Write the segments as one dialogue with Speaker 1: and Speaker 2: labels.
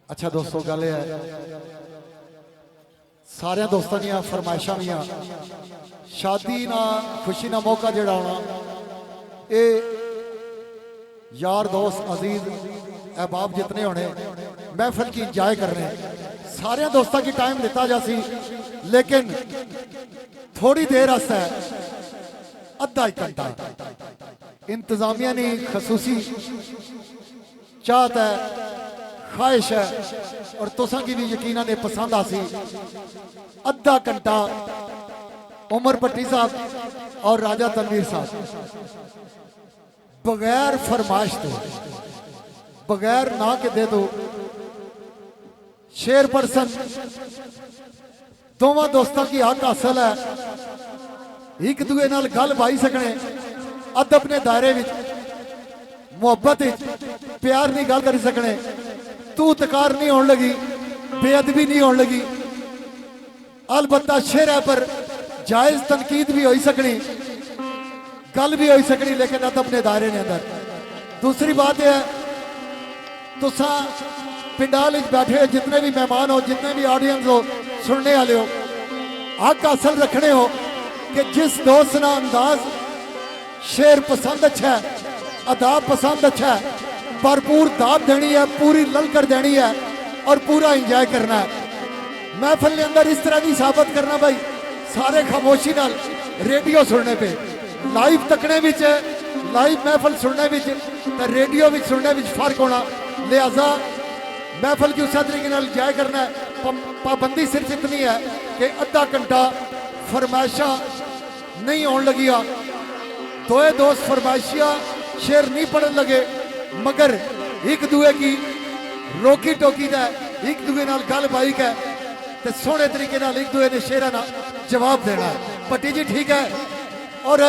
Speaker 1: अच्छा दोस्तों, गल है सारे दोस्तों दी फरमाइशा भी शादी ना खुशी ना मौका जड़ा होना ये यार दोस्त अजीज अहबाब जितने होने महफिल की इंजॉय करने सारे दोस्तों की टाइम दिता जासी, लेकिन थोड़ी देर है अद्धा एक घंटा इंतजामिया ने खसूसी चाहत है, ख्वाहिश है और तुसा की भी यकीना ने पसंद आसी अद्धा घंटा उमर भट्टी साहब और राजा तनवीर साहब बगैर फरमाइश तो बगैर ना के दे दो शेर पर्सन दोवां दोस्तों की हक हासिल है एक दूए नाल गल पाई सकने अदब ने दायरे विच मुहब्बत प्यार नहीं गल कर सकने तू तकार नहीं होने लगी बेअदबी नहीं होने लगी अलबत्ता शेर है पर जायज तनकीद भी हो सकनी गल भी हो सकनी लेकिन अदब ने दायरे ने अंदर। दूसरी बात यह है तुसा पिंडाल बैठे जितने भी मेहमान हो जितने भी ऑडियंस हो सुनने वाले हो हक हासिल रखने हो कि जिस दोस्त ना अंदाज शेर पसंद अच्छा है अदाब पसंद अच्छा है भरपूर दाब देनी है पूरी ललकर देनी है और पूरा इंजॉय करना है। महफिल के अंदर इस तरह नहीं साबित करना भाई सारे खामोशी नाल रेडियो सुनने पे लाइव तकने विच लाइव महफिल सुनने विच ते रेडियो विच सुनने विच फर्क होना, लिहाजा महफिल की उस तरीके नाल इंजॉय करना है। पाबंदी सिर्फ इतनी है कि अद्धा घंटा फरमाइशा नहीं होने लगी दोए दोस्त फरमाइशिया शेर नहीं पढ़न लगे मगर एक दूए की रोकी टोकी का एक दूए नाल गल बाई है तो सोहने तरीके नाल एक दूए ने शेरा ना जवाब देना है। भट्टी जी ठीक है और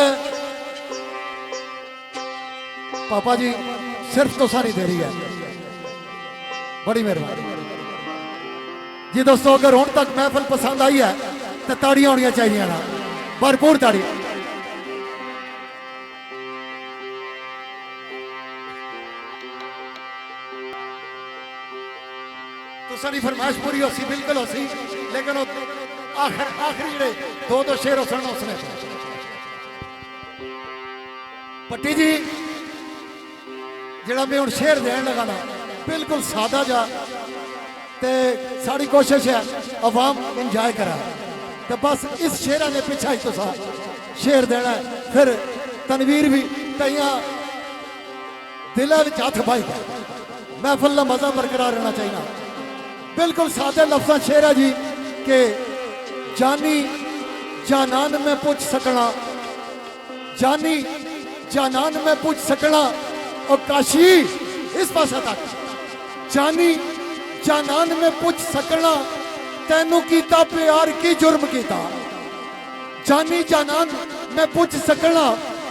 Speaker 1: पापा जी सिर्फ तो सारी देरी है, बड़ी मेहरबानी जी दोस्तों। अगर हुण तक महफिल पसंद आई है तो ताड़ियां होनी चाहिए ना, भरपूर ताड़ी। सारी फरमाइश पूरी हो सी बिल्कुल हो सी लेकिन आखिरी जड़े दो शेर हो सन उसने भट्टी जी जड़ा मैं हुण शेर देन लगा ना बिल्कुल सादा जा ते साड़ी कोशिश है अवाम इंजॉय करा तो बस इस शेरा ने पिछा ही तो सा शेर देना है फिर तनवीर भी कई दिलों में हथ पाई महफिल का मजा बरकरार रहना चाहिए। बिल्कुल सादे लफ्ज़ शेर है जी कि जानी जानान में पूछ सकना जानी जानान में पूछ सकना और काशी इस पास तक जानी जानान में पूछ सकना तेनू कीता प्यार की जुर्म कीता जानी जानान में पूछ सकना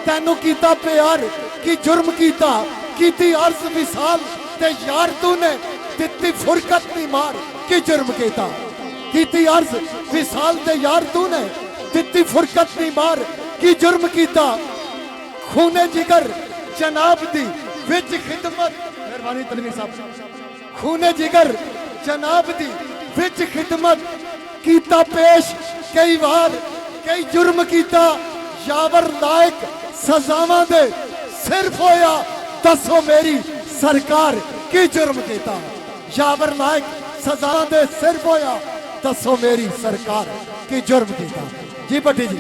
Speaker 1: तेनू कीता प्यार की जुर्म कीता कीती अर्ज विसाल ते यार तूने दित्ती फुरकत नी मार की जुर्म कीता कीती अर्ज विसाल ते यार तूने दित्ती फुरकत नी मार की जुर्म कीता खूने जिगर जनाब दी विच खिदमत मेहरबानी तनवीर साहब खूने जिगर जनाब दी विच खिदमत कीता पेश कई बार कई जुर्म कीता यावर लायक सजावां दे सिर्फ होया दसो मेरी सरकार की जुर्म कीता यावर लायक सजा दे सिर्फ होया दसो मेरी सरकार की जुर्म कीता। जी भट्टी जी